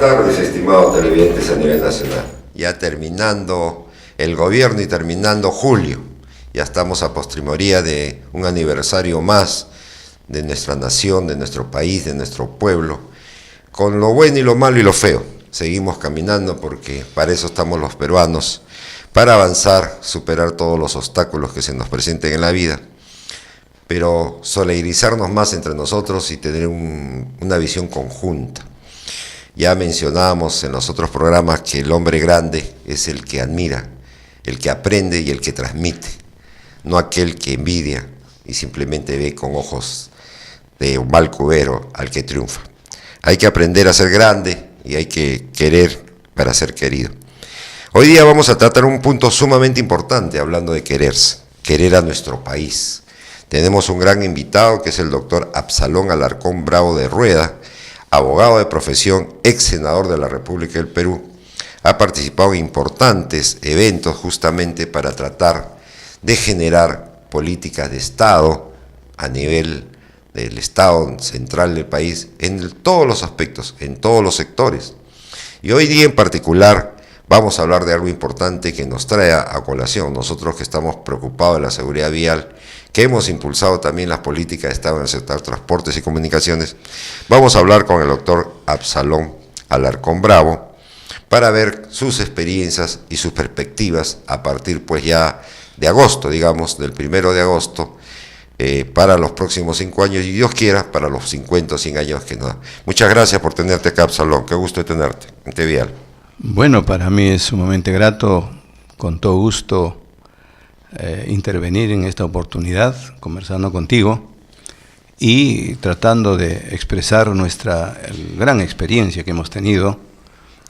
tardes, estimados televidentes a nivel nacional. Ya terminando el gobierno y terminando julio, ya estamos a postrimoría de un aniversario más de nuestra nación, de nuestro país, de nuestro pueblo, con lo bueno y lo malo y lo feo. Seguimos caminando porque para eso estamos los peruanos, para avanzar, superar todos los obstáculos que se nos presenten en la vida, pero solidarizarnos más entre nosotros y tener una visión conjunta. Ya mencionábamos en los otros programas que el hombre grande es el que admira, el que aprende y el que transmite, no aquel que envidia y simplemente ve con ojos de un mal cubero al que triunfa. Hay que aprender a ser grande y hay que querer para ser querido. Hoy día vamos a tratar un punto sumamente importante hablando de quererse, querer a nuestro país. Tenemos un gran invitado que es el doctor Absalón Alarcón Bravo de Rueda, abogado de profesión, ex senador de la República del Perú. Ha participado en importantes eventos justamente para tratar de generar políticas de Estado a nivel del Estado central del país en todos los aspectos, en todos los sectores. Y hoy día en particular vamos a hablar de algo importante que nos trae a colación, nosotros que estamos preocupados de la seguridad vial, que hemos impulsado también las políticas de Estado en el sector transportes y comunicaciones. Vamos a hablar con el doctor Absalón Alarcón Bravo para ver sus experiencias y sus perspectivas a partir pues ya de agosto, digamos, del 1 de agosto, para los próximos 5 años y Dios quiera para los 50 o 100 años que nos da. Muchas gracias por tenerte acá, Absalón, qué gusto de tenerte en Tevial. Bueno, para mí es sumamente grato, con todo gusto, intervenir en esta oportunidad, conversando contigo y tratando de expresar nuestra gran experiencia que hemos tenido,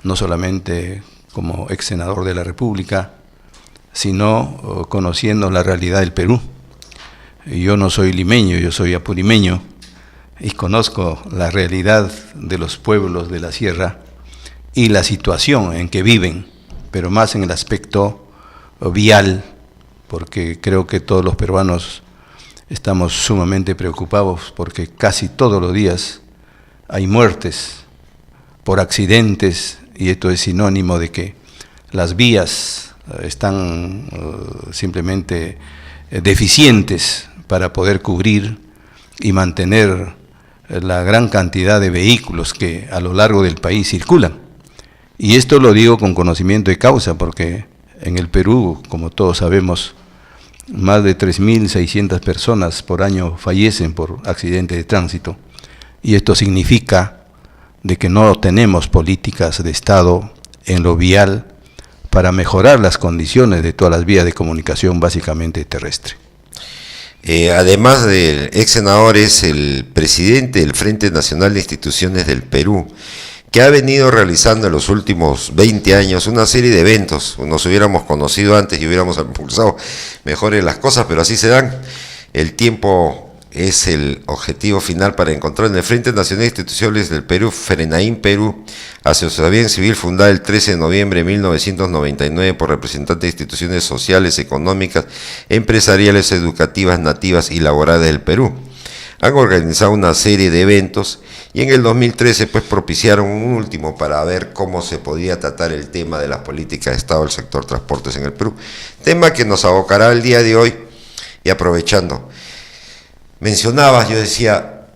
no solamente como ex senador de la República, sino conociendo la realidad del Perú. Yo no soy limeño, yo soy apurimeño y conozco la realidad de los pueblos de la sierra y la situación en que viven, pero más en el aspecto vial, porque creo que todos los peruanos estamos sumamente preocupados porque casi todos los días hay muertes por accidentes y esto es sinónimo de que las vías están simplemente deficientes para poder cubrir y mantener la gran cantidad de vehículos que a lo largo del país circulan. Y esto lo digo con conocimiento de causa porque en el Perú, como todos sabemos, más de 3.600 personas por año fallecen por accidentes de tránsito. Y esto significa de que no tenemos políticas de Estado en lo vial para mejorar las condiciones de todas las vías de comunicación, básicamente terrestre. Además del ex senador, es el presidente del Frente Nacional de Instituciones del Perú, que ha venido realizando en los últimos 20 años una serie de eventos. Nos hubiéramos conocido antes y hubiéramos impulsado mejores las cosas, pero así se dan. El tiempo es el objetivo final para encontrar en el Frente Nacional de Instituciones del Perú, FRENAIN Perú, asociación civil fundada el 13 de noviembre de 1999 por representantes de instituciones sociales, económicas, empresariales, educativas, nativas y laborales del Perú. Han organizado una serie de eventos y en el 2013 pues propiciaron un último para ver cómo se podía tratar el tema de las políticas de Estado del sector transportes en el Perú. Tema que nos abocará el día de hoy. Y aprovechando, mencionabas, yo decía,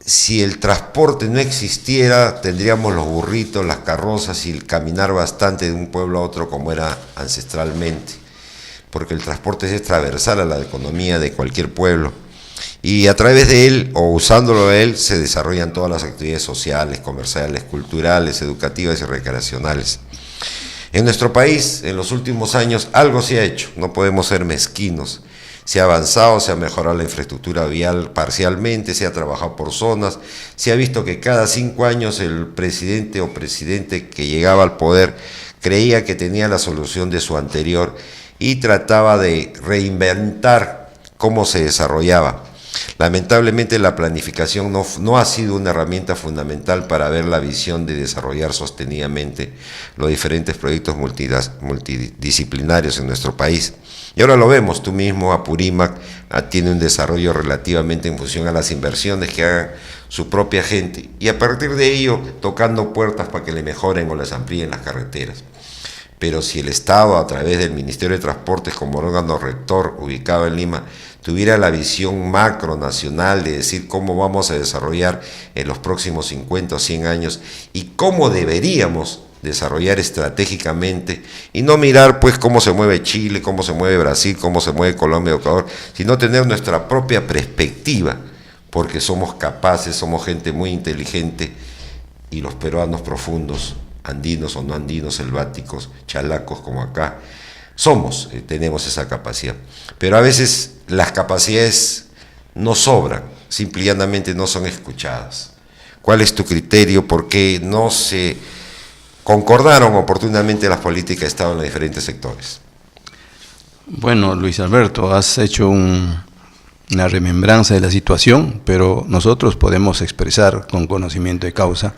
si el transporte no existiera, tendríamos los burritos, las carrozas y el caminar bastante de un pueblo a otro como era ancestralmente, porque el transporte es transversal a la economía de cualquier pueblo. Y a través de él, o usándolo de él, se desarrollan todas las actividades sociales, comerciales, culturales, educativas y recreacionales. En nuestro país, en los últimos años, algo se ha hecho, no podemos ser mezquinos. Se ha avanzado, se ha mejorado la infraestructura vial parcialmente, se ha trabajado por zonas, se ha visto que cada 5 años el presidente o presidente que llegaba al poder creía que tenía la solución de su anterior y trataba de reinventar cómo se desarrollaba. Lamentablemente la planificación no ha sido una herramienta fundamental para ver la visión de desarrollar sostenidamente los diferentes proyectos multidisciplinarios en nuestro país. Y ahora lo vemos, tú mismo, Apurímac tiene un desarrollo relativamente en función a las inversiones que hagan su propia gente, y a partir de ello tocando puertas para que le mejoren o les amplíen las carreteras. Pero si el Estado, a través del Ministerio de Transportes como órgano rector ubicado en Lima, tuviera la visión macro nacional de decir cómo vamos a desarrollar en los próximos 50 o 100 años y cómo deberíamos desarrollar estratégicamente, y no mirar pues cómo se mueve Chile, cómo se mueve Brasil, cómo se mueve Colombia o Ecuador, sino tener nuestra propia perspectiva, porque somos capaces, somos gente muy inteligente, y los peruanos profundos, andinos o no andinos, selváticos, chalacos como acá, tenemos esa capacidad. Pero a veces las capacidades no sobran, simplemente no son escuchadas. ¿Cuál es tu criterio? ¿Por qué no se concordaron oportunamente las políticas de Estado en los diferentes sectores? Bueno, Luis Alberto, has hecho una remembranza de la situación, pero nosotros podemos expresar con conocimiento de causa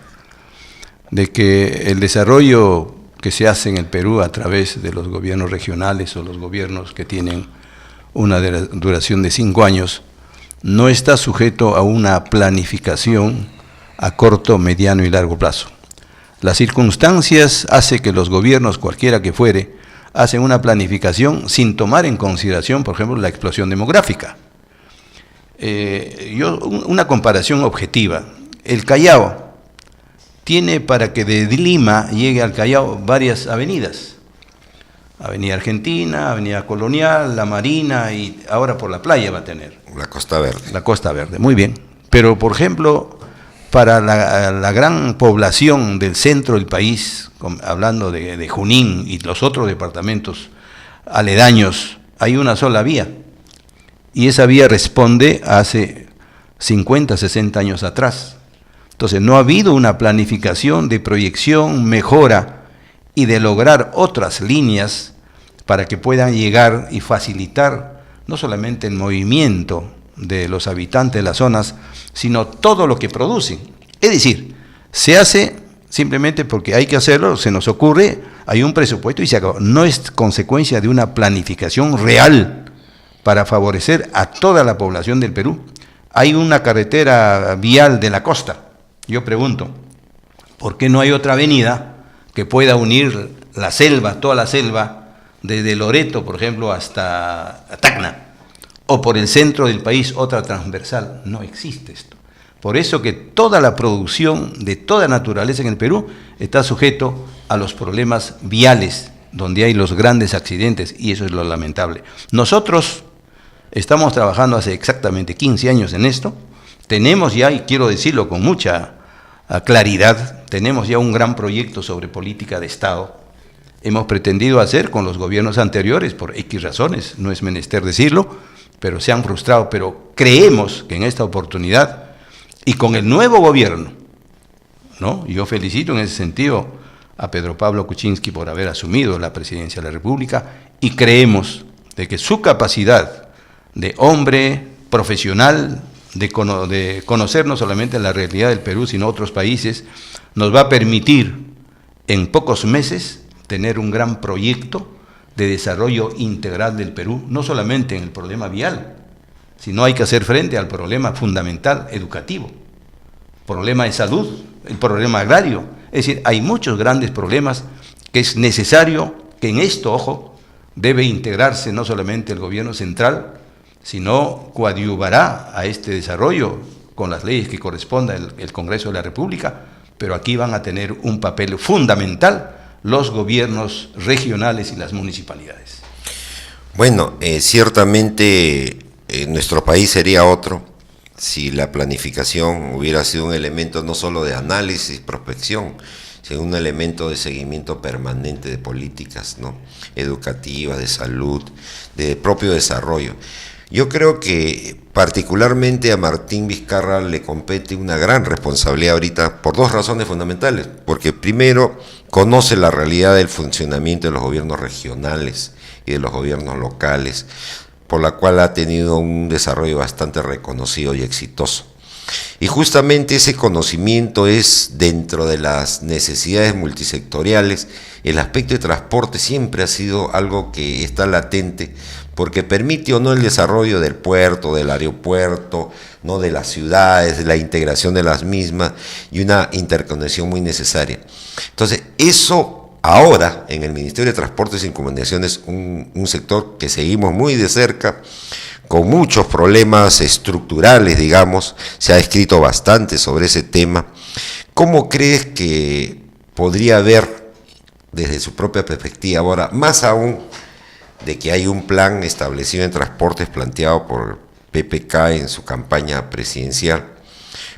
de que el desarrollo que se hace en el Perú a través de los gobiernos regionales o los gobiernos que tienen una duración de 5 años no está sujeto a una planificación a corto, mediano y largo plazo. Las circunstancias hacen que los gobiernos, cualquiera que fuere, hacen una planificación sin tomar en consideración, por ejemplo, la explosión demográfica. Una comparación objetiva. El Callao tiene, para que de Lima llegue al Callao, varias avenidas. Avenida Argentina, Avenida Colonial, La Marina, y ahora por la playa va a tener. La Costa Verde. La Costa Verde, muy bien. Pero, por ejemplo, para la gran población del centro del país, hablando de Junín y los otros departamentos aledaños, hay una sola vía. Y esa vía responde a hace 50, 60 años atrás. Entonces no ha habido una planificación de proyección, mejora y de lograr otras líneas para que puedan llegar y facilitar no solamente el movimiento de los habitantes de las zonas, sino todo lo que producen. Es decir, se hace simplemente porque hay que hacerlo, se nos ocurre, hay un presupuesto y se acabó. No es consecuencia de una planificación real para favorecer a toda la población del Perú. Hay una carretera vial de la costa. Yo pregunto, ¿por qué no hay otra avenida que pueda unir la selva, toda la selva, desde Loreto, por ejemplo, hasta Tacna? O por el centro del país, otra transversal. No existe esto. Por eso que toda la producción de toda naturaleza en el Perú está sujeto a los problemas viales, donde hay los grandes accidentes, y eso es lo lamentable. Nosotros estamos trabajando hace exactamente 15 años en esto. Tenemos ya, y quiero decirlo con mucha claridad, tenemos ya un gran proyecto sobre política de Estado. Hemos pretendido hacer con los gobiernos anteriores, por X razones, no es menester decirlo, pero se han frustrado. Pero creemos que en esta oportunidad, y con el nuevo gobierno, ¿no? Yo felicito en ese sentido a Pedro Pablo Kuczynski por haber asumido la presidencia de la República, y creemos de que su capacidad de hombre profesional, de conocer no solamente la realidad del Perú, sino otros países, nos va a permitir en pocos meses tener un gran proyecto de desarrollo integral del Perú, no solamente en el problema vial, sino hay que hacer frente al problema fundamental educativo, problema de salud, el problema agrario. Es decir, hay muchos grandes problemas que es necesario que en esto, ojo, debe integrarse no solamente el gobierno central, sino coadyuvará a este desarrollo con las leyes que corresponda el Congreso de la República, pero aquí van a tener un papel fundamental los gobiernos regionales y las municipalidades. Bueno, ciertamente nuestro país sería otro si la planificación hubiera sido un elemento no solo de análisis, prospección, sino un elemento de seguimiento permanente de políticas, ¿no?, educativas, de salud, de propio desarrollo. Yo creo que particularmente a Martín Vizcarra le compete una gran responsabilidad ahorita por dos razones fundamentales. Porque primero, conoce la realidad del funcionamiento de los gobiernos regionales y de los gobiernos locales. por la cual ha tenido un desarrollo bastante reconocido y exitoso. Y justamente ese conocimiento es, dentro de las necesidades multisectoriales, el aspecto de transporte siempre ha sido algo que está latente, porque permite o no el desarrollo del puerto, del aeropuerto, no de las ciudades, de la integración de las mismas y una interconexión muy necesaria. Entonces, eso ahora en el Ministerio de Transportes y Comunicaciones, un sector que seguimos muy de cerca, con muchos problemas estructurales, digamos, se ha escrito bastante sobre ese tema. ¿Cómo crees que podría haber, desde su propia perspectiva ahora, más aún de que hay un plan establecido en transportes planteado por PPK en su campaña presidencial,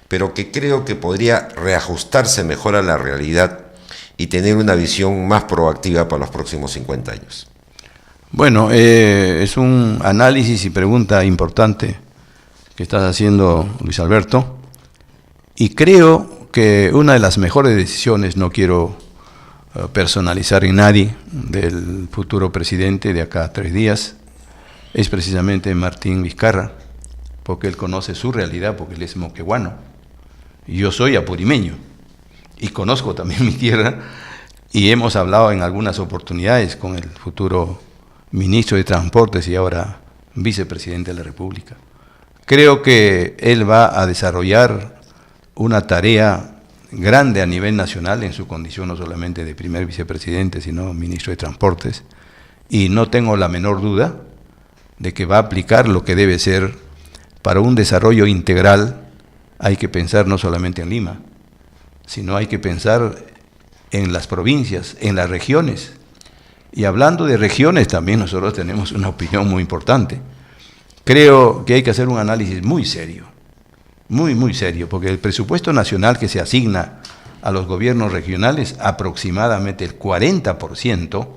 pero que creo que podría reajustarse mejor a la realidad y tener una visión más proactiva para los próximos 50 años? Bueno, es un análisis y pregunta importante que estás haciendo, Luis Alberto, y creo que una de las mejores decisiones, no quiero personalizar en nadie, del futuro presidente de acá a 3 días, es precisamente Martín Vizcarra, porque él conoce su realidad, porque él es moqueguano, y yo soy apurimeño, y conozco también mi tierra, y hemos hablado en algunas oportunidades con el futuro ministro de Transportes y ahora vicepresidente de la República. Creo que él va a desarrollar una tarea grande a nivel nacional en su condición no solamente de primer vicepresidente, sino ministro de Transportes, y no tengo la menor duda de que va a aplicar lo que debe ser para un desarrollo integral. Hay que pensar no solamente en Lima, sino hay que pensar en las provincias, en las regiones. Y hablando de regiones, también nosotros tenemos una opinión muy importante. Creo que hay que hacer un análisis muy serio, muy serio, porque el presupuesto nacional que se asigna a los gobiernos regionales, aproximadamente el 40%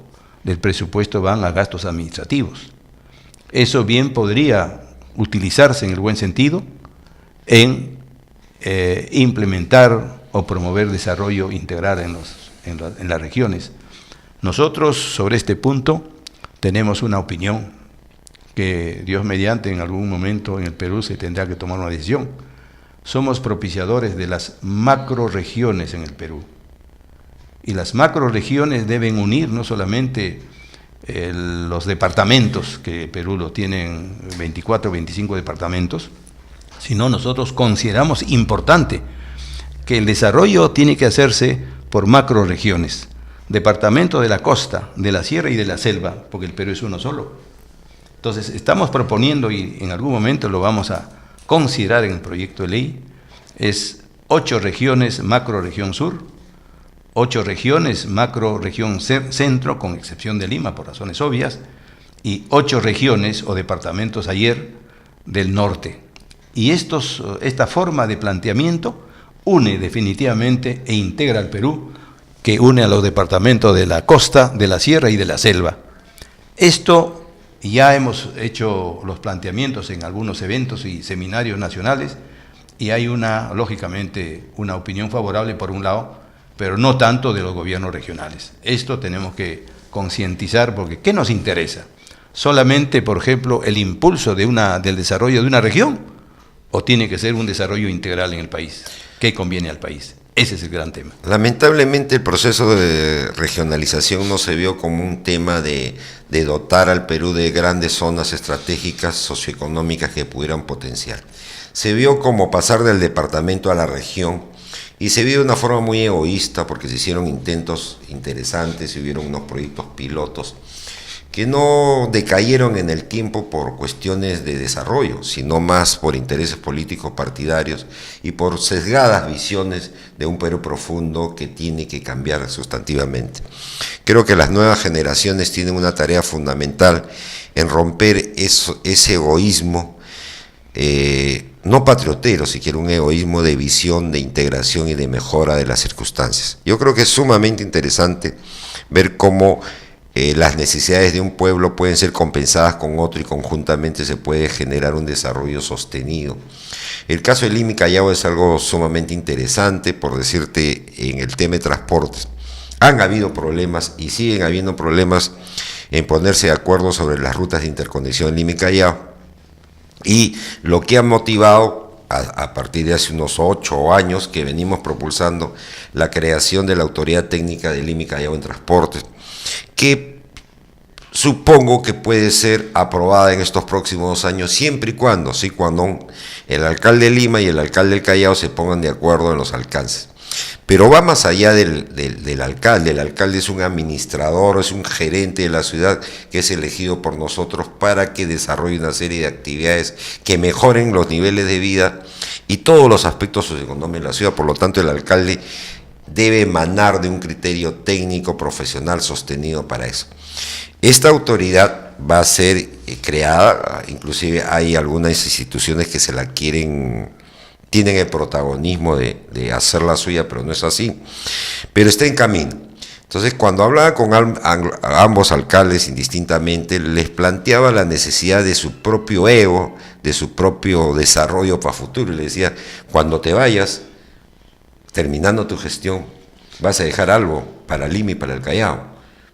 del presupuesto van a gastos administrativos. Eso bien podría utilizarse en el buen sentido en implementar o promover desarrollo integral en las regiones. Nosotros sobre este punto tenemos una opinión que Dios mediante en algún momento en el Perú se tendrá que tomar una decisión. Somos propiciadores de las macroregiones en el Perú. Y las macroregiones deben unir no solamente los departamentos, que Perú lo tienen 24 o 25 departamentos, sino nosotros consideramos importante que el desarrollo tiene que hacerse por macroregiones. Departamento de la costa, de la sierra y de la selva, porque el Perú es uno solo. Entonces, estamos proponiendo, y en algún momento lo vamos a considerar en el proyecto de ley, es 8 regiones macroregión sur, 8 regiones macroregión centro, con excepción de Lima, por razones obvias, y 8 regiones o departamentos ayer del norte. Y esta forma de planteamiento une definitivamente e integra al Perú, que une a los departamentos de la costa, de la sierra y de la selva. Esto ya hemos hecho los planteamientos en algunos eventos y seminarios nacionales y hay lógicamente, una opinión favorable por un lado, pero no tanto de los gobiernos regionales. Esto tenemos que concientizar porque ¿qué nos interesa? ¿Solamente, por ejemplo, el impulso del desarrollo de una región o tiene que ser un desarrollo integral en el país? ¿Qué conviene al país? Ese es el gran tema. Lamentablemente el proceso de regionalización no se vio como un tema de dotar al Perú de grandes zonas estratégicas socioeconómicas que pudieran potenciar. Se vio como pasar del departamento a la región y se vio de una forma muy egoísta porque se hicieron intentos interesantes, se hubieron unos proyectos pilotos que no decayeron en el tiempo por cuestiones de desarrollo, sino más por intereses políticos partidarios y por sesgadas visiones de un Perú profundo que tiene que cambiar sustantivamente. Creo que las nuevas generaciones tienen una tarea fundamental en romper ese egoísmo, no patriotero, siquiera un egoísmo de visión, de integración y de mejora de las circunstancias. Yo creo que es sumamente interesante ver cómo las necesidades de un pueblo pueden ser compensadas con otro y conjuntamente se puede generar un desarrollo sostenido. El caso de Lima y Callao es algo sumamente interesante, por decirte, en el tema de transportes. Han habido problemas y siguen habiendo problemas en ponerse de acuerdo sobre las rutas de interconexión Lima y Callao, y lo que ha motivado a partir de hace unos 8 años que venimos propulsando la creación de la Autoridad Técnica de Lima y Callao en Transportes, que supongo que puede ser aprobada en estos próximos años, siempre y cuando, sí, cuando el alcalde de Lima y el alcalde del Callao se pongan de acuerdo en los alcances. Pero va más allá del alcalde. El alcalde es un administrador, es un gerente de la ciudad que es elegido por nosotros para que desarrolle una serie de actividades que mejoren los niveles de vida y todos los aspectos socioeconómicos de la ciudad. Por lo tanto, el alcalde debe emanar de un criterio técnico, profesional, sostenido para eso. Esta autoridad va a ser creada, inclusive hay algunas instituciones que se la tienen el protagonismo de hacer la suya, pero no es así, pero está en camino. Entonces, cuando hablaba con ambos alcaldes indistintamente, les planteaba la necesidad de su propio ego, de su propio desarrollo para futuro, y les decía, cuando te vayas, terminando tu gestión, vas a dejar algo para Lima y para el Callao,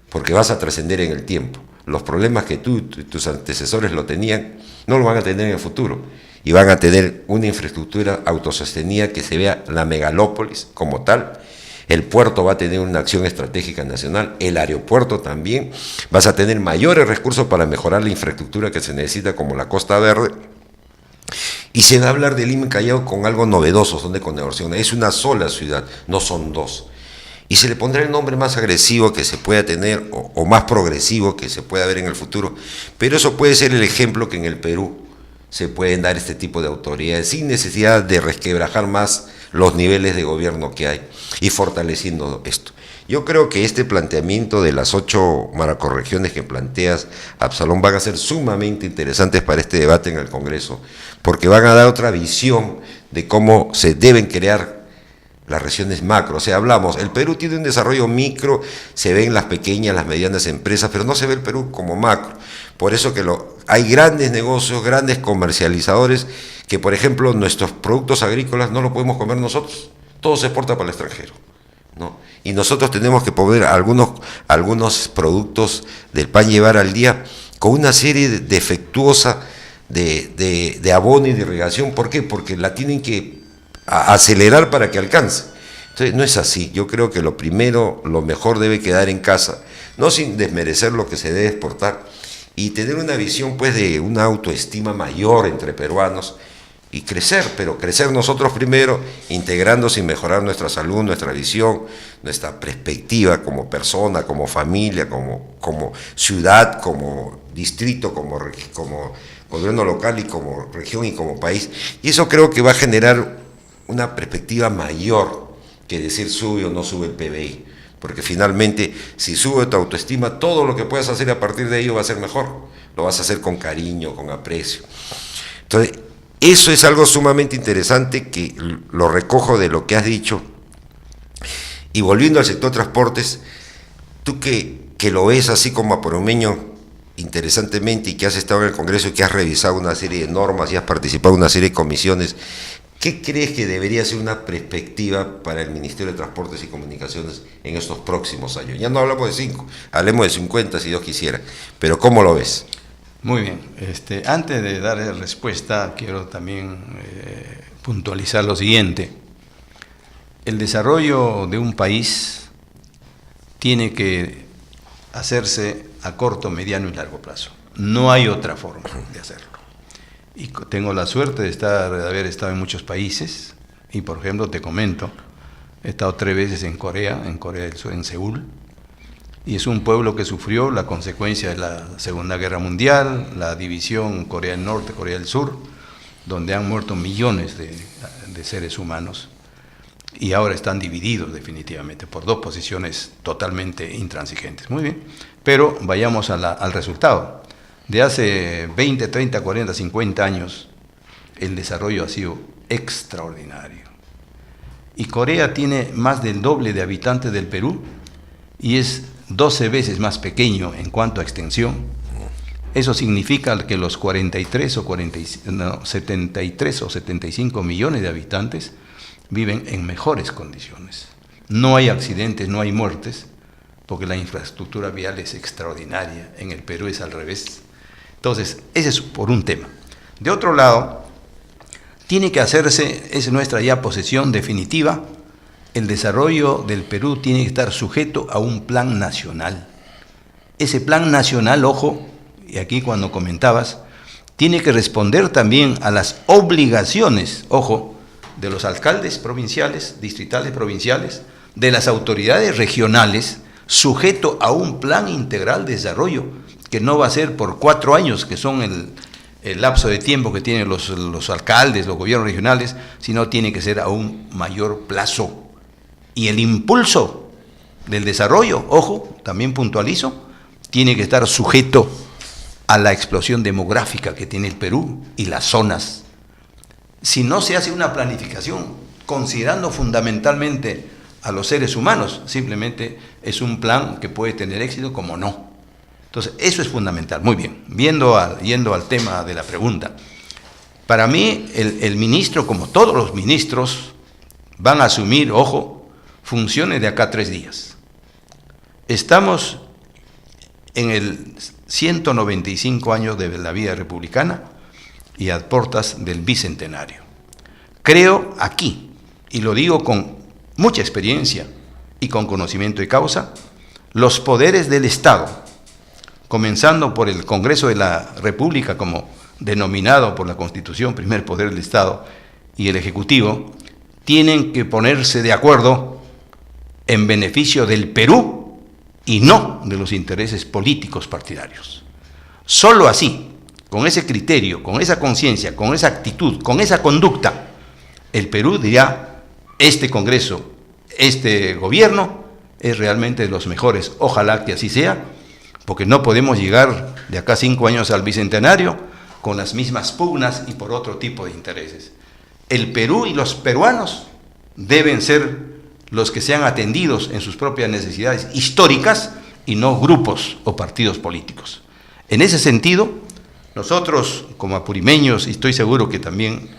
porque vas a trascender en el tiempo. Los problemas que tú y tus antecesores lo tenían, no lo van a tener en el futuro, y van a tener una infraestructura autosostenida que se vea la megalópolis como tal. El puerto va a tener una acción estratégica nacional, el aeropuerto también, vas a tener mayores recursos para mejorar la infraestructura que se necesita como la Costa Verde, y se va a hablar de Lima y Callao con algo novedoso, son de conexión, es una sola ciudad, no son dos. Y se le pondrá el nombre más agresivo que se pueda tener o más progresivo que se pueda ver en el futuro, pero eso puede ser el ejemplo que en el Perú se pueden dar este tipo de autoridades sin necesidad de resquebrajar más los niveles de gobierno que hay y fortaleciendo esto. Yo creo que este planteamiento de las 8 maracorregiones que planteas, Absalón, van a ser sumamente interesantes para este debate en el Congreso, porque van a dar otra visión de cómo se deben crear las regiones macro. O sea, hablamos, el Perú tiene un desarrollo micro, se ven las pequeñas, las medianas empresas, pero no se ve el Perú como macro. Por eso que hay grandes negocios, grandes comercializadores, que por ejemplo nuestros productos agrícolas no los podemos comer nosotros, todo se exporta para el extranjero, ¿no? Y nosotros tenemos que poner algunos productos del pan llevar al día con una serie defectuosa de abono y de irrigación. ¿Por qué? Porque la tienen que acelerar para que alcance. Entonces no es así. Yo creo que lo primero, lo mejor debe quedar en casa, no sin desmerecer lo que se debe exportar, y tener una visión pues de una autoestima mayor entre peruanos y crecer, pero crecer nosotros primero, integrándose y mejorar nuestra salud, nuestra visión, nuestra perspectiva como persona, como familia, como ciudad, como distrito, como gobierno local y como región y como país. Y eso creo que va a generar una perspectiva mayor que decir sube o no sube el PBI, porque finalmente si sube tu autoestima, todo lo que puedas hacer a partir de ello va a ser mejor, lo vas a hacer con cariño, con aprecio. Entonces, eso es algo sumamente interesante que lo recojo de lo que has dicho. Y volviendo al sector transportes, tú que lo ves así como aporomeño interesantemente, y que has estado en el Congreso y que has revisado una serie de normas y has participado en una serie de comisiones, ¿qué crees que debería ser una perspectiva para el Ministerio de Transportes y Comunicaciones en estos próximos años? Ya no hablamos de 5, hablemos de 50 si Dios quisiera, pero ¿cómo lo ves? Muy bien, antes de dar respuesta quiero también puntualizar lo siguiente. El desarrollo de un país tiene que hacerse a corto, mediano y largo plazo. No hay otra forma de hacerlo. Y tengo la suerte de haber estado en muchos países, y por ejemplo te comento, he estado 3 veces en Corea del Sur, en Seúl, y es un pueblo que sufrió la consecuencia de la Segunda Guerra Mundial, la división Corea del Norte, Corea del Sur, donde han muerto millones de seres humanos, y ahora están divididos definitivamente por 2 posiciones totalmente intransigentes. Muy bien, pero vayamos al resultado. De hace 20, 30, 40, 50 años, el desarrollo ha sido extraordinario. Y Corea tiene más del doble de habitantes del Perú y es 12 veces más pequeño en cuanto a extensión. Eso significa que los 73 o 75 millones de habitantes viven en mejores condiciones. No hay accidentes, no hay muertes, porque la infraestructura vial es extraordinaria, en el Perú es al revés. Entonces, ese es por un tema. De otro lado, tiene que hacerse, es nuestra ya posesión definitiva, el desarrollo del Perú tiene que estar sujeto a un plan nacional. Ese plan nacional, ojo, y aquí cuando comentabas, tiene que responder también a las obligaciones, ojo, de los alcaldes provinciales, distritales provinciales, de las autoridades regionales, sujeto a un plan integral de desarrollo, que no va a ser por 4 años, que son el lapso de tiempo que tienen los alcaldes, los gobiernos regionales, sino tiene que ser a un mayor plazo. Y el impulso del desarrollo, ojo, también puntualizo, tiene que estar sujeto a la explosión demográfica que tiene el Perú y las zonas. Si no se hace una planificación considerando fundamentalmente a los seres humanos, simplemente es un plan que puede tener éxito como no. Entonces, eso es fundamental. Muy bien, yendo al tema de la pregunta. Para mí, el ministro, como todos los ministros, van a asumir, ojo, funciones de acá a 3 días. Estamos en el 195 años de la vida republicana y a portas del bicentenario. Creo aquí, y lo digo con mucha experiencia y con conocimiento de causa, los poderes del Estado, comenzando por el Congreso de la República, como denominado por la Constitución, primer poder del Estado, y el Ejecutivo, tienen que ponerse de acuerdo en beneficio del Perú y no de los intereses políticos partidarios. Solo así, con ese criterio, con esa conciencia, con esa actitud, con esa conducta, el Perú dirá, este Congreso, este gobierno es realmente de los mejores, ojalá que así sea, porque no podemos llegar de acá a 5 años al bicentenario con las mismas pugnas y por otro tipo de intereses. El Perú y los peruanos deben ser los que sean atendidos en sus propias necesidades históricas y no grupos o partidos políticos. En ese sentido, nosotros como apurimeños, y estoy seguro que también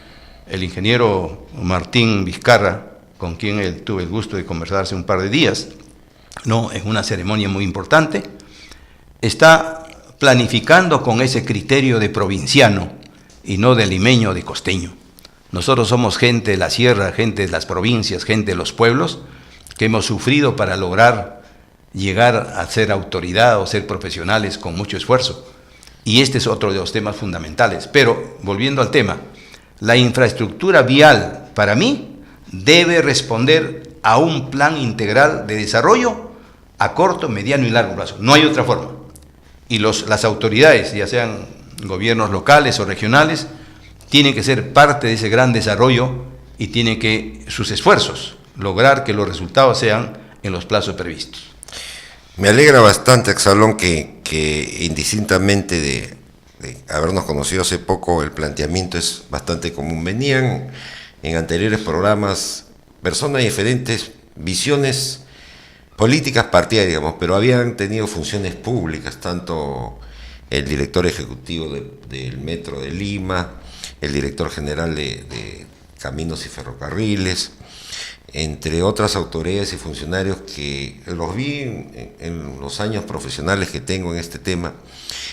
el ingeniero Martín Vizcarra, con quien tuve el gusto de conversar hace un par de días, ¿no?, en una ceremonia muy importante, está planificando con ese criterio de provinciano y no de limeño o de costeño. Nosotros somos gente de la sierra, gente de las provincias, gente de los pueblos, que hemos sufrido para lograr llegar a ser autoridad o ser profesionales con mucho esfuerzo. Y este es otro de los temas fundamentales. Pero, volviendo al tema, la infraestructura vial, para mí, debe responder a un plan integral de desarrollo a corto, mediano y largo plazo. No hay otra forma. Y las autoridades, ya sean gobiernos locales o regionales, tienen que ser parte de ese gran desarrollo y tienen que, sus esfuerzos, lograr que los resultados sean en los plazos previstos. Me alegra bastante, Exalón, que indistintamente de habernos conocido hace poco, el planteamiento es bastante común. Venían en anteriores programas personas de diferentes visiones políticas partidarias, digamos, pero habían tenido funciones públicas, tanto el director ejecutivo del Metro de Lima, el director general de Caminos y Ferrocarriles, entre otras autoridades y funcionarios que los vi en los años profesionales que tengo en este tema,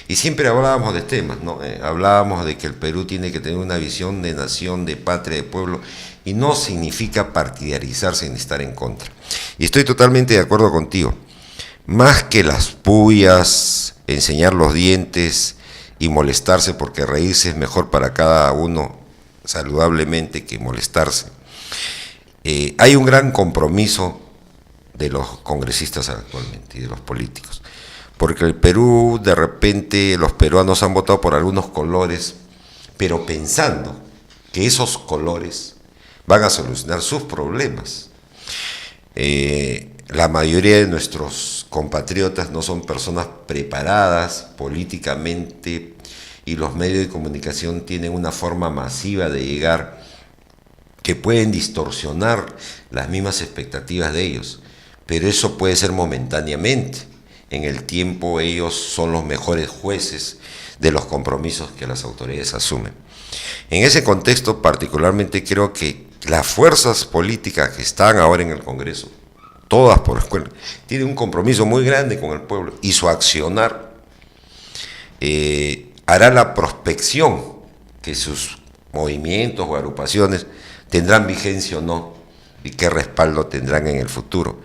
y siempre hablábamos de temas, ¿no? Hablábamos de que el Perú tiene que tener una visión de nación, de patria, de pueblo, y no significa partidarizarse ni estar en contra. Y estoy totalmente de acuerdo contigo. Más que las pullas, enseñar los dientes y molestarse, porque reírse es mejor para cada uno saludablemente que molestarse. Hay un gran compromiso de los congresistas actualmente y de los políticos, porque el Perú, de repente, los peruanos han votado por algunos colores, pero pensando que esos colores van a solucionar sus problemas. La mayoría de nuestros compatriotas no son personas preparadas políticamente y los medios de comunicación tienen una forma masiva de llegar que pueden distorsionar las mismas expectativas de ellos, pero eso puede ser momentáneamente. En el tiempo ellos son los mejores jueces de los compromisos que las autoridades asumen. En ese contexto particularmente creo que las fuerzas políticas que están ahora en el Congreso, todas por escuela, tiene un compromiso muy grande con el pueblo y su accionar hará la prospección que sus movimientos o agrupaciones tendrán vigencia o no y qué respaldo tendrán en el futuro.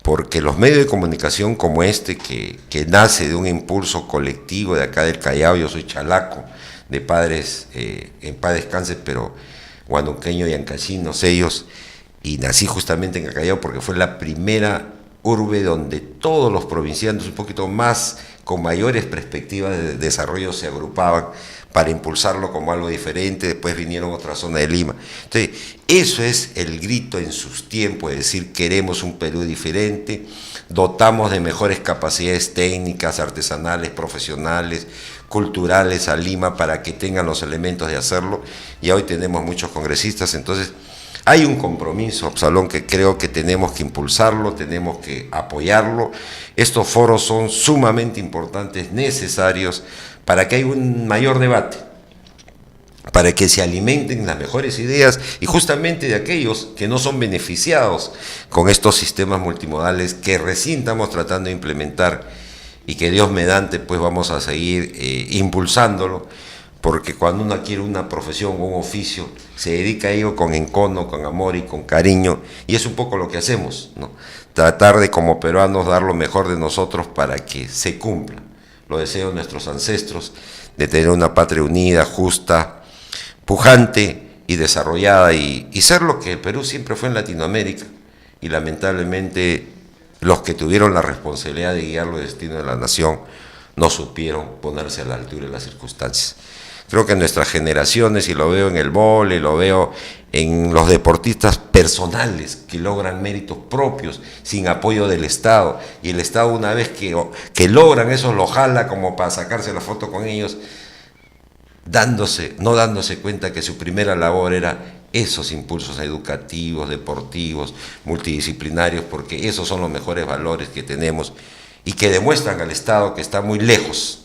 Porque los medios de comunicación como este, que nace de un impulso colectivo de acá del Callao, yo soy chalaco, de padres en paz descanse, pero guanduqueño y ancachinos ellos, y nací justamente en el Callao porque fue la primera urbe donde todos los provincianos un poquito más, con mayores perspectivas de desarrollo, se agrupaban para impulsarlo como algo diferente. Después vinieron otras zonas de Lima. Entonces, eso es el grito en sus tiempos, es decir, queremos un Perú diferente, dotamos de mejores capacidades técnicas, artesanales, profesionales, culturales a Lima para que tengan los elementos de hacerlo, y hoy tenemos muchos congresistas. Entonces, hay un compromiso, Absalón, que creo que tenemos que impulsarlo, tenemos que apoyarlo. Estos foros son sumamente importantes, necesarios, para que haya un mayor debate, para que se alimenten las mejores ideas y justamente de aquellos que no son beneficiados con estos sistemas multimodales que recién estamos tratando de implementar y que Dios mediante pues vamos a seguir impulsándolo, porque cuando uno adquiere una profesión o un oficio, se dedica a ello con encono, con amor y con cariño, y es un poco lo que hacemos, ¿no? Tratar de como peruanos dar lo mejor de nosotros para que se cumpla los deseos de nuestros ancestros, de tener una patria unida, justa, pujante y desarrollada, y ser lo que el Perú siempre fue en Latinoamérica, y lamentablemente los que tuvieron la responsabilidad de guiar los destinos de la nación no supieron ponerse a la altura de las circunstancias. Creo que nuestras generaciones, y lo veo en el vóley, lo veo en los deportistas personales que logran méritos propios sin apoyo del Estado, y el Estado una vez que logran eso lo jala como para sacarse la foto con ellos, no dándose cuenta que su primera labor era esos impulsos educativos, deportivos, multidisciplinarios, porque esos son los mejores valores que tenemos y que demuestran al Estado que está muy lejos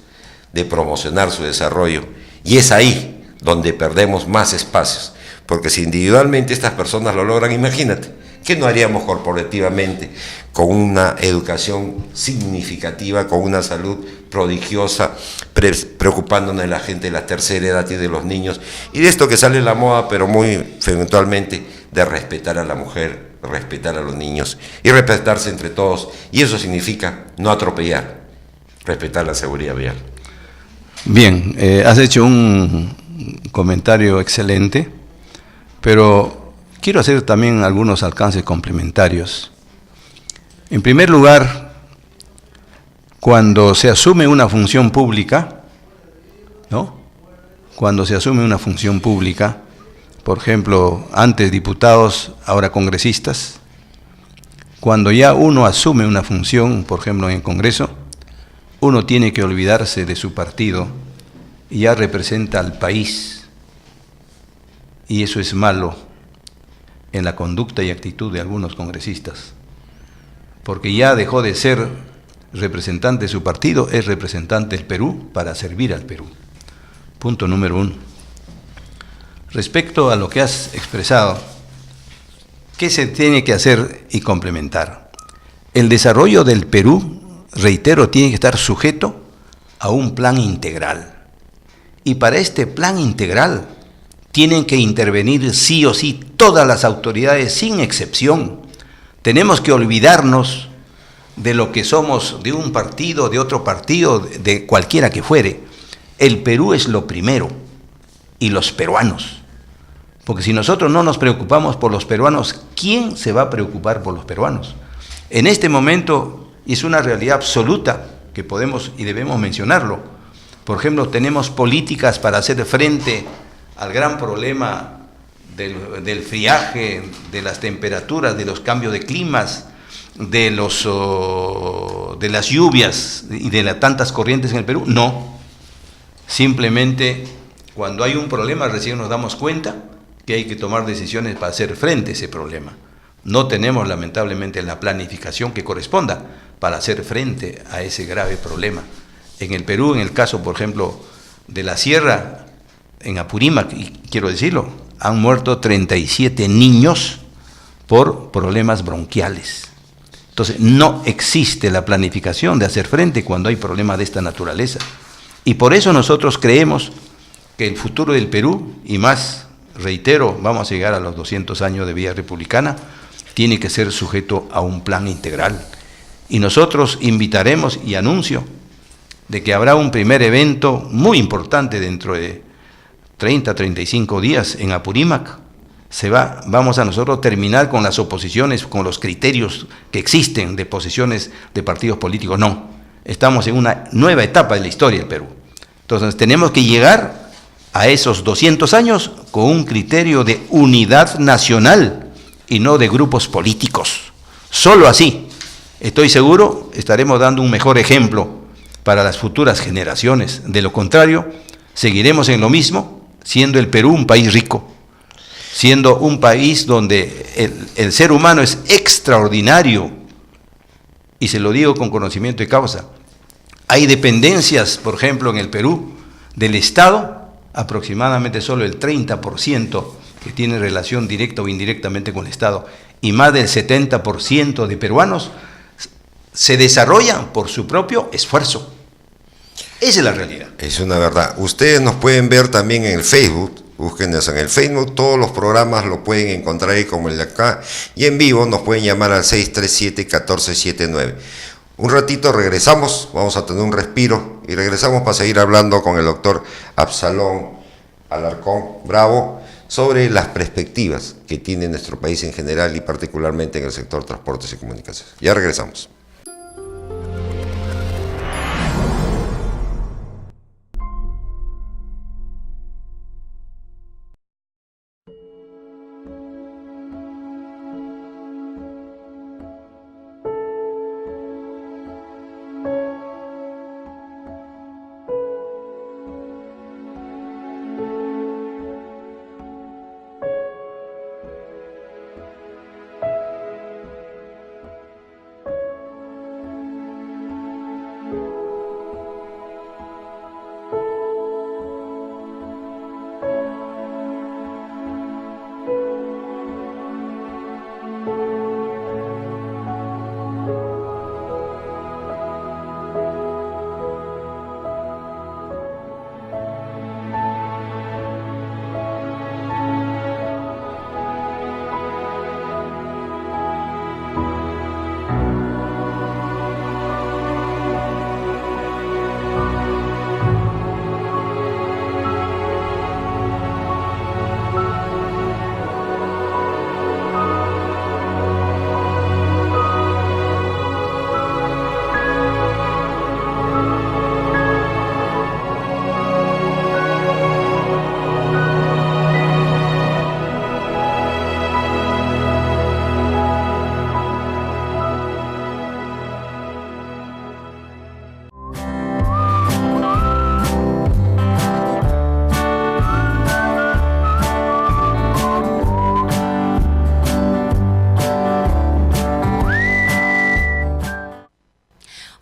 de promocionar su desarrollo. Y es ahí donde perdemos más espacios, porque si individualmente estas personas lo logran, imagínate, ¿qué no haríamos corporativamente con una educación significativa, con una salud prodigiosa, preocupándonos de la gente de la tercera edad y de los niños, y de esto que sale en la moda, pero muy eventualmente, de respetar a la mujer, respetar a los niños y respetarse entre todos? Y eso significa no atropellar, respetar la seguridad vial. Bien, has hecho un comentario excelente, pero quiero hacer también algunos alcances complementarios. En primer lugar, cuando se asume una función pública, ¿no? Cuando se asume una función pública, por ejemplo, antes diputados, ahora congresistas, cuando ya uno asume una función, por ejemplo, en el Congreso, uno tiene que olvidarse de su partido y ya representa al país. Y eso es malo en la conducta y actitud de algunos congresistas, porque ya dejó de ser representante de su partido, es representante del Perú para servir al Perú. Punto número 1. Respecto a lo que has expresado, ¿qué se tiene que hacer y complementar? El desarrollo del Perú, reitero, tiene que estar sujeto a un plan integral. Y para este plan integral tienen que intervenir sí o sí todas las autoridades sin excepción. Tenemos que olvidarnos de lo que somos, de un partido, de otro partido, de cualquiera que fuere. El Perú es lo primero, y los peruanos. Porque si nosotros no nos preocupamos por los peruanos, ¿quién se va a preocupar por los peruanos? En este momento es una realidad absoluta que podemos y debemos mencionarlo. Por ejemplo, tenemos políticas para hacer frente al gran problema del friaje, de las temperaturas, de los cambios de climas, de las lluvias y de las tantas corrientes en el Perú. No, simplemente cuando hay un problema recién nos damos cuenta que hay que tomar decisiones para hacer frente a ese problema. No tenemos lamentablemente la planificación que corresponda para hacer frente a ese grave problema. En el Perú, en el caso, por ejemplo, de la sierra, en Apurímac, y quiero decirlo, han muerto 37 niños por problemas bronquiales. Entonces, no existe la planificación de hacer frente cuando hay problemas de esta naturaleza. Y por eso nosotros creemos que el futuro del Perú, y más, reitero, vamos a llegar a los 200 años de vida republicana, tiene que ser sujeto a un plan integral. Y nosotros invitaremos y anuncio de que habrá un primer evento muy importante dentro de 30, 35 días en Apurímac. Vamos a nosotros terminar con las oposiciones, con los criterios que existen de posiciones de partidos políticos. No, estamos en una nueva etapa de la historia del Perú. Entonces tenemos que llegar a esos 200 años con un criterio de unidad nacional y no de grupos políticos. Solo así, estoy seguro, estaremos dando un mejor ejemplo para las futuras generaciones. De lo contrario, seguiremos en lo mismo, siendo el Perú un país rico, siendo un país donde el ser humano es extraordinario, y se lo digo con conocimiento de causa. Hay dependencias, por ejemplo, en el Perú, del Estado, aproximadamente solo el 30% que tiene relación directa o indirectamente con el Estado, y más del 70% de peruanos se desarrollan por su propio esfuerzo. Esa es la realidad. Es una verdad. Ustedes nos pueden ver también en el Facebook. Búsquenos en el Facebook, todos los programas lo pueden encontrar ahí como el de acá, y en vivo nos pueden llamar al 637-1479. Un ratito regresamos, vamos a tener un respiro y regresamos para seguir hablando con el doctor Absalón Alarcón Bravo sobre las perspectivas que tiene nuestro país en general y particularmente en el sector transportes y comunicaciones. Ya regresamos.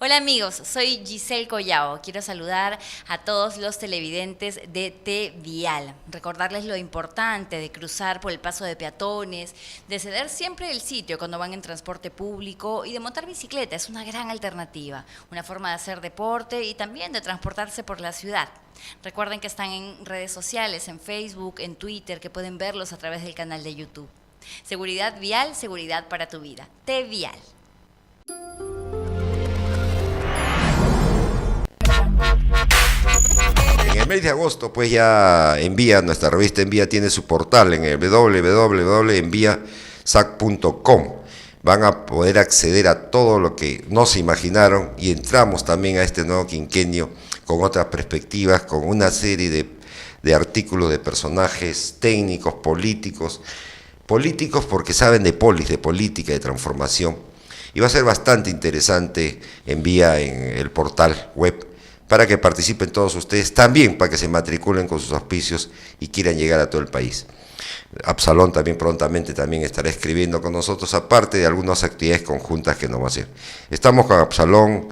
Hola amigos, soy Giselle Collao. Quiero saludar a todos los televidentes de T-Vial. Recordarles lo importante de cruzar por el paso de peatones, de ceder siempre el sitio cuando van en transporte público y de montar bicicleta. Es una gran alternativa, una forma de hacer deporte y también de transportarse por la ciudad. Recuerden que están en redes sociales, en Facebook, en Twitter, que pueden verlos a través del canal de YouTube. Seguridad vial, seguridad para tu vida. T-Vial. En el mes de agosto, pues ya Envía, nuestra revista Envía tiene su portal en el www.enviasac.com. Van a poder acceder a todo lo que no se imaginaron y entramos también a este nuevo quinquenio con otras perspectivas, con una serie de artículos de personajes técnicos, políticos porque saben de política, de transformación. Y va a ser bastante interesante Envía en el portal web, para que participen todos ustedes, también para que se matriculen con sus auspicios y quieran llegar a todo el país. Absalón también prontamente también estará escribiendo con nosotros, aparte de algunas actividades conjuntas que nos va a hacer. Estamos con Absalón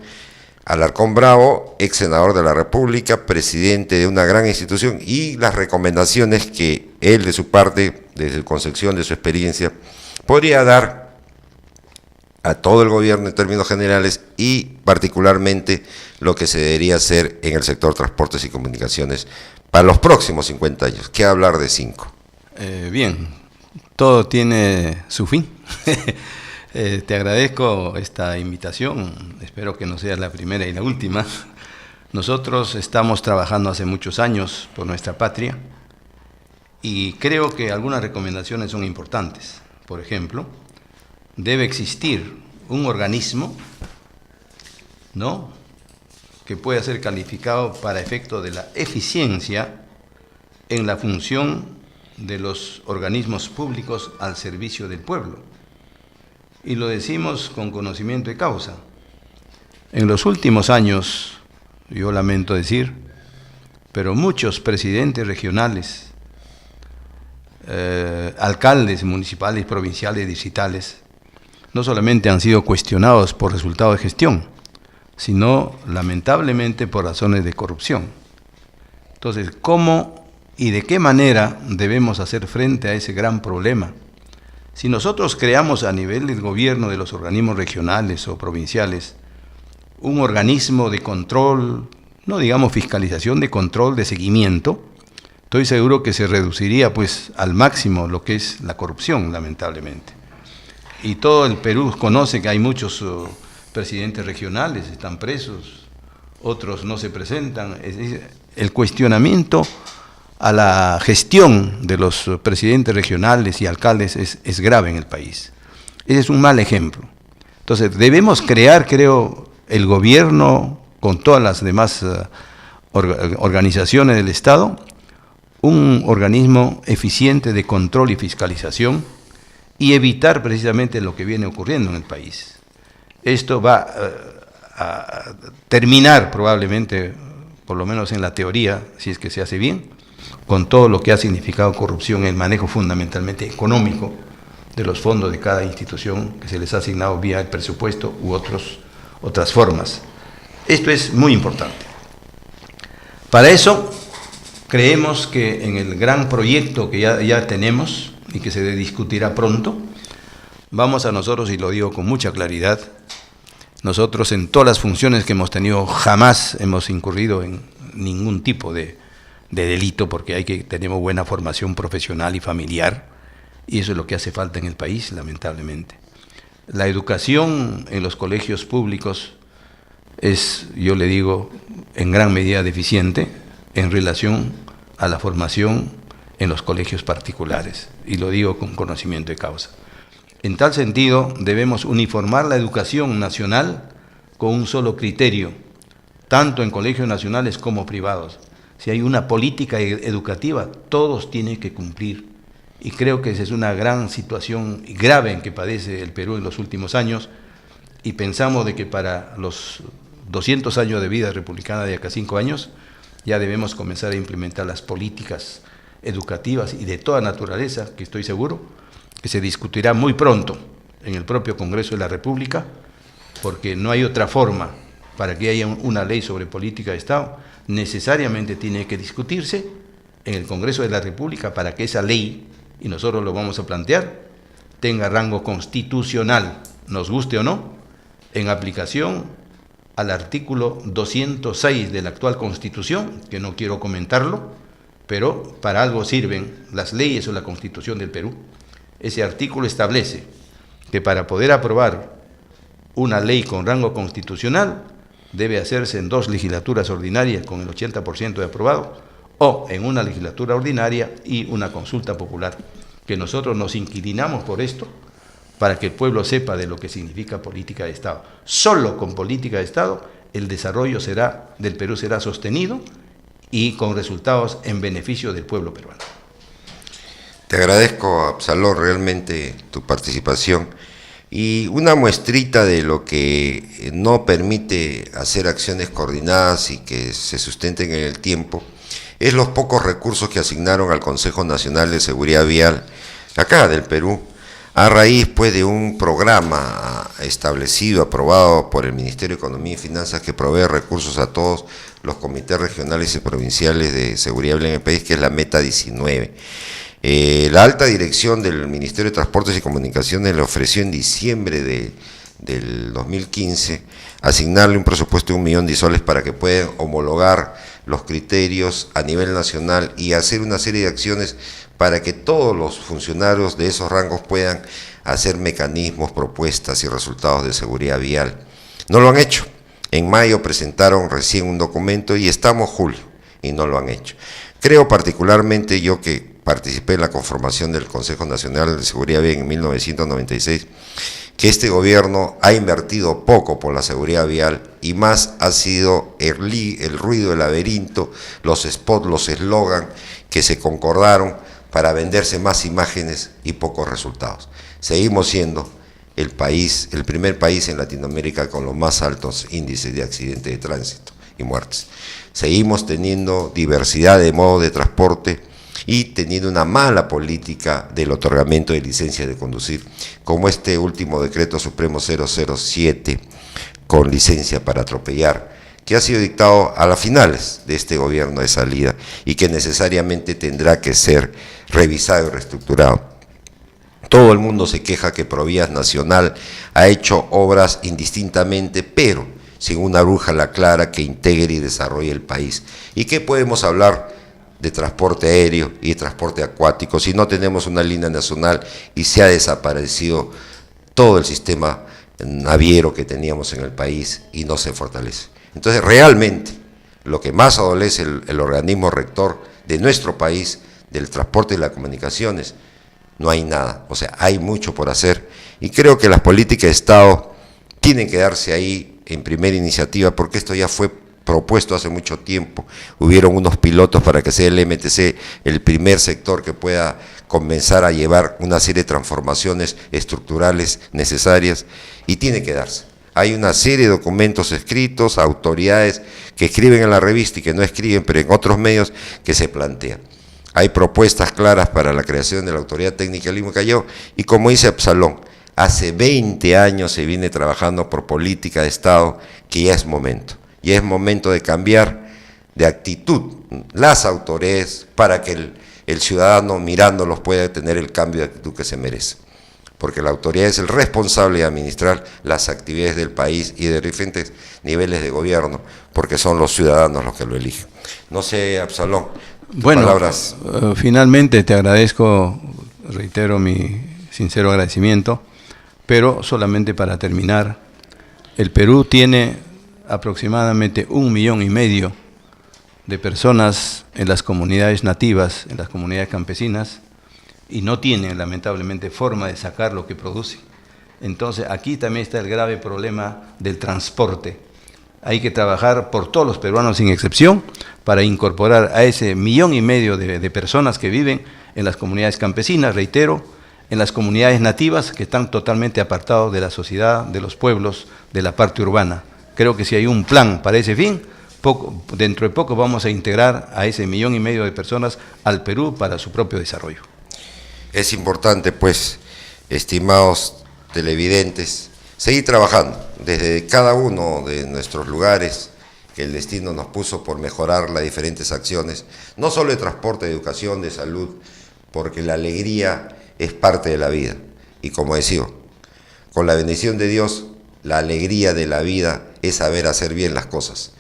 Alarcón Bravo, ex senador de la República, presidente de una gran institución, y las recomendaciones que él de su parte, desde su concepción, de su experiencia, podría dar a todo el gobierno en términos generales y particularmente lo que se debería hacer en el sector transportes y comunicaciones para los próximos 50 años. ¿Qué hablar de 5? Bien, todo tiene su fin. Te agradezco esta invitación, espero que no sea la primera y la última. Nosotros estamos trabajando hace muchos años por nuestra patria y creo que algunas recomendaciones son importantes. Por ejemplo, debe existir un organismo, ¿no?, que pueda ser calificado para efecto de la eficiencia en la función de los organismos públicos al servicio del pueblo. Y lo decimos con conocimiento de causa. En los últimos años, yo lamento decir, pero muchos presidentes regionales, alcaldes municipales, provinciales, distritales, no solamente han sido cuestionados por resultados de gestión, sino lamentablemente por razones de corrupción. Entonces, ¿cómo y de qué manera debemos hacer frente a ese gran problema? Si nosotros creamos a nivel del gobierno, de los organismos regionales o provinciales, un organismo de control, no digamos fiscalización, de control, de seguimiento, estoy seguro que se reduciría pues al máximo lo que es la corrupción, lamentablemente. Y todo el Perú conoce que hay muchos presidentes regionales, están presos, otros no se presentan. Es decir, el cuestionamiento a la gestión de los presidentes regionales y alcaldes es grave en el país. Ese es un mal ejemplo. Entonces, debemos crear, creo, el gobierno con todas las demás organizaciones del Estado, un organismo eficiente de control y fiscalización y evitar precisamente lo que viene ocurriendo en el país. Esto va a terminar probablemente, por lo menos en la teoría, si es que se hace bien, con todo lo que ha significado corrupción en el manejo fundamentalmente económico de los fondos de cada institución que se les ha asignado vía el presupuesto u otras formas. Esto es muy importante. Para eso, creemos que en el gran proyecto que ya tenemos y que se discutirá pronto, vamos a nosotros, y lo digo con mucha claridad, nosotros en todas las funciones que hemos tenido jamás hemos incurrido en ningún tipo de delito, porque tenemos buena formación profesional y familiar, y eso es lo que hace falta en el país, lamentablemente. La educación en los colegios públicos es, yo le digo, en gran medida deficiente en relación a la formación en los colegios particulares, y lo digo con conocimiento de causa. En tal sentido, debemos uniformar la educación nacional con un solo criterio, tanto en colegios nacionales como privados. Si hay una política educativa, todos tienen que cumplir. Y creo que esa es una gran situación grave en que padece el Perú en los últimos años, y pensamos de que para los 200 años de vida republicana de acá 5 años, ya debemos comenzar a implementar las políticas educativas y de toda naturaleza, que estoy seguro que se discutirá muy pronto en el propio Congreso de la República, porque no hay otra forma para que haya una ley sobre política de Estado. Necesariamente tiene que discutirse en el Congreso de la República para que esa ley, y nosotros lo vamos a plantear, tenga rango constitucional, nos guste o no, en aplicación al artículo 206 de la actual Constitución, que no quiero comentarlo, pero para algo sirven las leyes o la Constitución del Perú. Ese artículo establece que para poder aprobar una ley con rango constitucional debe hacerse en 2 legislaturas ordinarias con el 80% de aprobado, o en una legislatura ordinaria y una consulta popular, que nosotros nos inclinamos por esto para que el pueblo sepa de lo que significa política de Estado. Solo con política de Estado el desarrollo del Perú será sostenido y con resultados en beneficio del pueblo peruano. Te agradezco, Absalón, realmente tu participación. Y una muestrita de lo que no permite hacer acciones coordinadas y que se sustenten en el tiempo es los pocos recursos que asignaron al Consejo Nacional de Seguridad Vial, acá del Perú, a raíz pues de un programa establecido, aprobado por el Ministerio de Economía y Finanzas, que provee recursos a todos los comités regionales y provinciales de seguridad vial en el país, que es la Meta 19. La alta dirección del Ministerio de Transportes y Comunicaciones le ofreció en diciembre del 2015, asignarle un presupuesto de 1 millón de soles para que puedan homologar los criterios a nivel nacional y hacer una serie de acciones para que todos los funcionarios de esos rangos puedan hacer mecanismos, propuestas y resultados de seguridad vial. No lo han hecho. En mayo presentaron recién un documento y estamos julio y no lo han hecho. Creo particularmente, yo que participé en la conformación del Consejo Nacional de Seguridad Vial en 1996, que este gobierno ha invertido poco por la seguridad vial y más ha sido el ruido, el laberinto, los spots, los eslogan que se concordaron para venderse más imágenes y pocos resultados. Seguimos siendo el primer país en Latinoamérica con los más altos índices de accidentes de tránsito y muertes. Seguimos teniendo diversidad de modos de transporte y teniendo una mala política del otorgamiento de licencias de conducir, como este último decreto supremo 007 con licencia para atropellar, que ha sido dictado a las finales de este gobierno de salida y que necesariamente tendrá que ser revisado y reestructurado. Todo el mundo se queja que Provías Nacional ha hecho obras indistintamente, pero sin una brújula clara que integre y desarrolle el país. ¿Y qué podemos hablar de transporte aéreo y de transporte acuático si no tenemos una línea nacional y se ha desaparecido todo el sistema naviero que teníamos en el país y no se fortalece? Entonces, realmente, lo que más adolece el organismo rector de nuestro país, del transporte y las comunicaciones, no hay nada. O sea, hay mucho por hacer y creo que las políticas de Estado tienen que darse ahí en primera iniciativa, porque esto ya fue propuesto hace mucho tiempo. Hubieron unos pilotos para que sea el MTC el primer sector que pueda comenzar a llevar una serie de transformaciones estructurales necesarias y tiene que darse. Hay una serie de documentos escritos, autoridades que escriben en la revista y que no escriben, pero en otros medios que se plantean. Hay propuestas claras para la creación de la Autoridad Técnica Lima Callao y como dice Absalón, hace 20 años se viene trabajando por política de Estado que ya es momento. Y es momento de cambiar de actitud las autoridades para que el ciudadano mirándolos pueda tener el cambio de actitud que se merece. Porque la autoridad es el responsable de administrar las actividades del país y de diferentes niveles de gobierno, porque son los ciudadanos los que lo eligen. No sé, Absalón, bueno, palabras. Finalmente te agradezco, reitero mi sincero agradecimiento, pero solamente para terminar, el Perú tiene aproximadamente 1,5 millones de personas en las comunidades nativas, en las comunidades campesinas, y no tienen lamentablemente forma de sacar lo que producen. Entonces aquí también está el grave problema del transporte. Hay que trabajar por todos los peruanos sin excepción para incorporar a ese 1,5 millones de personas que viven en las comunidades campesinas, reitero, en las comunidades nativas que están totalmente apartados de la sociedad, de los pueblos, de la parte urbana. Creo que si hay un plan para ese fin, dentro de poco vamos a integrar a ese 1,5 millones de personas al Perú para su propio desarrollo. Es importante, pues, estimados televidentes, seguir trabajando desde cada uno de nuestros lugares que el destino nos puso por mejorar las diferentes acciones, no solo de transporte, de educación, de salud, porque la alegría es parte de la vida. Y como decía, con la bendición de Dios, la alegría de la vida es saber hacer bien las cosas,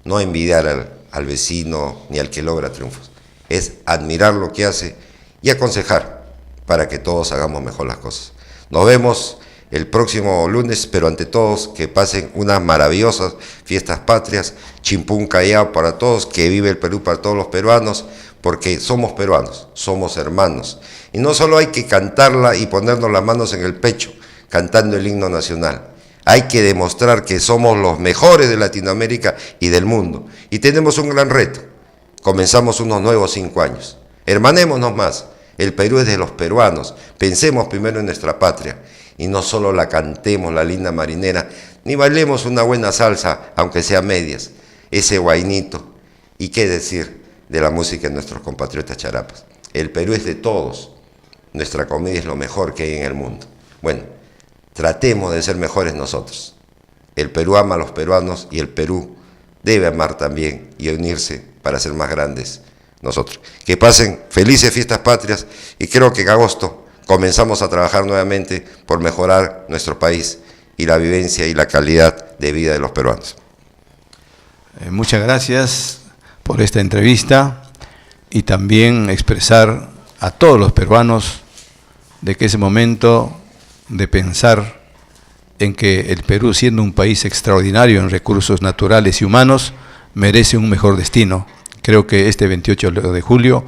no envidiar al vecino ni al que logra triunfos, es admirar lo que hace y aconsejar para que todos hagamos mejor las cosas. Nos vemos el próximo lunes, pero ante todos que pasen unas maravillosas fiestas patrias, Chimpún Callao para todos, que vive el Perú para todos los peruanos, porque somos peruanos, somos hermanos. Y no solo hay que cantarla y ponernos las manos en el pecho, cantando el himno nacional. Hay que demostrar que somos los mejores de Latinoamérica y del mundo. Y tenemos un gran reto. Comenzamos unos nuevos 5 años. Hermanémonos más. El Perú es de los peruanos. Pensemos primero en nuestra patria. Y no solo la cantemos, la linda marinera, ni bailemos una buena salsa, aunque sea medias. Ese guainito. ¿Y qué decir de la música de nuestros compatriotas charapas? El Perú es de todos. Nuestra comida es lo mejor que hay en el mundo. Bueno, tratemos de ser mejores nosotros. El Perú ama a los peruanos y el Perú debe amar también y unirse para ser más grandes nosotros. Que pasen felices fiestas patrias y creo que en agosto comenzamos a trabajar nuevamente por mejorar nuestro país y la vivencia y la calidad de vida de los peruanos. Muchas gracias por esta entrevista y también expresar a todos los peruanos de que es momento de pensar en que el Perú, siendo un país extraordinario en recursos naturales y humanos, merece un mejor destino. Creo que este 28 de julio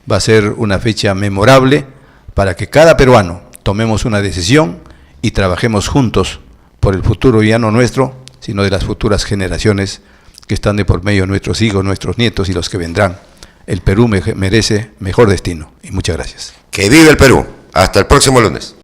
va a ser una fecha memorable para que cada peruano tomemos una decisión y trabajemos juntos por el futuro ya no nuestro, sino de las futuras generaciones que están de por medio, nuestros hijos, nuestros nietos y los que vendrán. El Perú merece mejor destino. Y muchas gracias. ¡Que vive el Perú! Hasta el próximo lunes.